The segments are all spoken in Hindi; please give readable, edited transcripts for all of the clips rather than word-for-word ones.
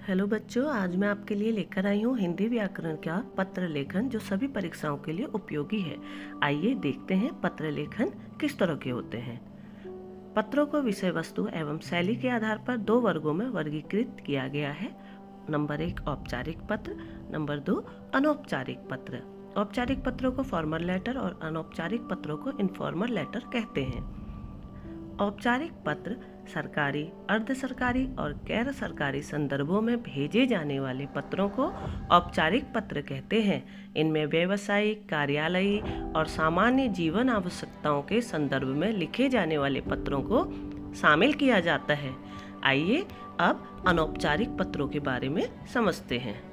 हेलो बच्चों, आज मैं आपके लिए लेकर आई हूँ हिंदी व्याकरण का पत्र लेखन जो सभी परीक्षाओं के लिए उपयोगी है। आइए देखते हैं पत्र लेखन किस तरह के होते हैं। पत्रों को विषय वस्तु एवं शैली के आधार पर दो वर्गों में वर्गीकृत किया गया है। नंबर 1 औपचारिक पत्र, नंबर 2 अनौपचारिक पत्र। औपचारिक पत्रों को फॉर्मल लेटर और अनौपचारिक पत्रों को इनफॉर्मल लेटर कहते हैं। औपचारिक पत्र सरकारी, अर्ध सरकारी और गैर सरकारी संदर्भों में भेजे जाने वाले पत्रों को औपचारिक पत्र कहते हैं। इनमें व्यावसायिक, कार्यालयी और सामान्य जीवन आवश्यकताओं के संदर्भ में लिखे जाने वाले पत्रों को शामिल किया जाता है। आइए अब अनौपचारिक पत्रों के बारे में समझते हैं।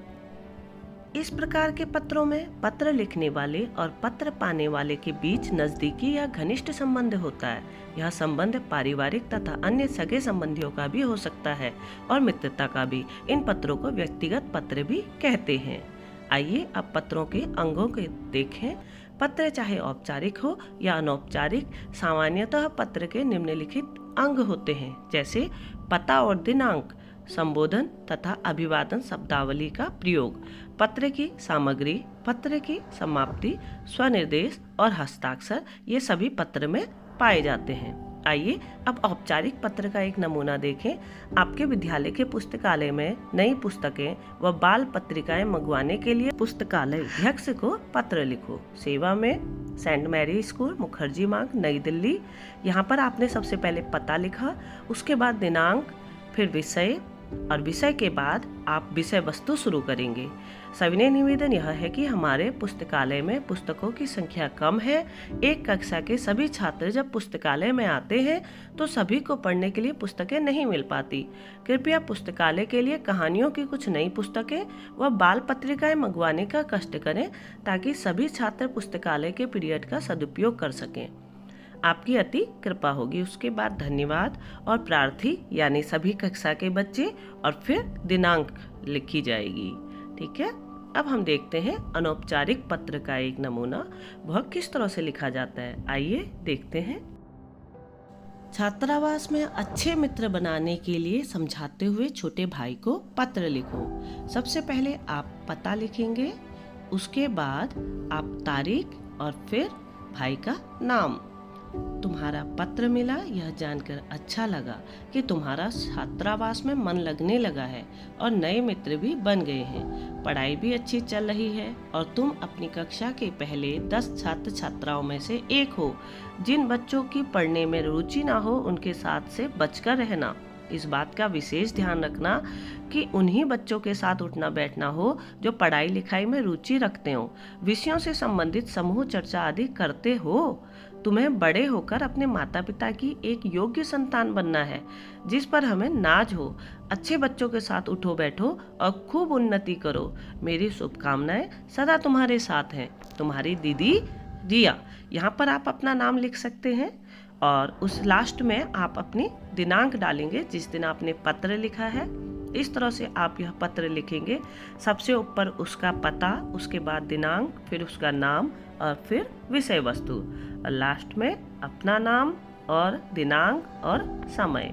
इस प्रकार के पत्रों में पत्र लिखने वाले और पत्र पाने वाले के बीच नजदीकी या घनिष्ठ संबंध होता है। यह संबंध पारिवारिक तथा अन्य सगे संबंधियों का भी हो सकता है और मित्रता का भी। इन पत्रों को व्यक्तिगत पत्र भी कहते हैं। आइए अब पत्रों के अंगों के देखें। पत्र चाहे औपचारिक हो या अनौपचारिक, सामान्यतः पत्र के निम्नलिखित अंग होते हैं, जैसे पता और दिनांक, संबोधन तथा अभिवादन शब्दावली का प्रयोग, पत्र की सामग्री, पत्र की समाप्ति, स्वनिर्देश और हस्ताक्षर, ये सभी पत्र में पाए जाते हैं। आइए अब औपचारिक पत्र का एक नमूना देखें। आपके विद्यालय के पुस्तकालय में नई पुस्तकें व बाल पत्रिकाएं मंगवाने के लिए पुस्तकालय अध्यक्ष को पत्र लिखो। सेवा में सेंट मैरी स्कूल, मुखर्जी मार्ग, नई दिल्ली। यहाँ पर आपने सबसे पहले पता लिखा, उसके बाद दिनांक, फिर विषय और विषय के बाद आप विषय वस्तु शुरू करेंगे। सविनय निवेदन यह है कि हमारे पुस्तकालय में पुस्तकों की संख्या कम है। एक कक्षा के सभी छात्र जब पुस्तकालय में आते हैं तो सभी को पढ़ने के लिए पुस्तकें नहीं मिल पाती। कृपया पुस्तकालय के लिए कहानियों की कुछ नई पुस्तकें व बाल पत्रिकाएं मंगवाने का कष्ट करें ताकि सभी छात्र पुस्तकालय के पीरियड का सदुपयोग कर सकें। आपकी अति कृपा होगी। उसके बाद धन्यवाद और प्रार्थी यानी सभी कक्षा के बच्चे और फिर दिनांक लिखी जाएगी। ठीक है, अब हम देखते हैं अनौपचारिक पत्र का एक नमूना, वह किस तरह से लिखा जाता है। आइए देखते हैं। छात्रावास में अच्छे मित्र बनाने के लिए समझाते हुए छोटे भाई को पत्र लिखो। सबसे पहले आप पता लिखेंगे, उसके बाद आप तारीख और फिर भाई का नाम। तुम्हारा पत्र मिला, यह जानकर अच्छा लगा कि तुम्हारा छात्रावास में मन लगने लगा है और नए मित्र भी बन गए हैं। पढ़ाई भी अच्छी चल रही है और तुम अपनी कक्षा के पहले 10 छात्र छात्राओं में से एक हो। जिन बच्चों की पढ़ने में रुचि ना हो उनके साथ से बचकर रहना। इस बात का विशेष ध्यान रखना कि उन्हीं बच्चों के साथ उठना बैठना हो जो पढ़ाई लिखाई में रुचि रखते हो, विषयों से संबंधित समूह चर्चा आदि करते हो। तुम्हें बड़े होकर अपने माता पिता की एक योग्य संतान बनना है जिस पर हमें नाज हो। अच्छे बच्चों के साथ उठो बैठो और खूब उन्नति करो। मेरी शुभकामनाएं सदा तुम्हारे साथ हैं। तुम्हारी दीदी रिया। यहाँ पर आप अपना नाम लिख सकते हैं और उस लास्ट में आप अपनी दिनांक डालेंगे जिस दिन आपने पत्र लिखा है। इस तरह से आप यह पत्र लिखेंगे। सबसे ऊपर उसका पता, उसके बाद दिनांक, फिर उसका नाम और फिर विषय वस्तु और लास्ट में अपना नाम और दिनांक और समय।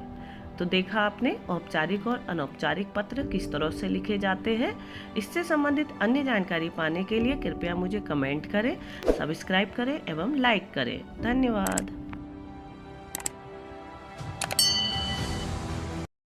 तो देखा आपने औपचारिक और अनौपचारिक पत्र किस तरह से लिखे जाते हैं। इससे संबंधित अन्य जानकारी पाने के लिए कृपया मुझे कमेंट करें, सब्सक्राइब करें एवं लाइक करें। धन्यवाद।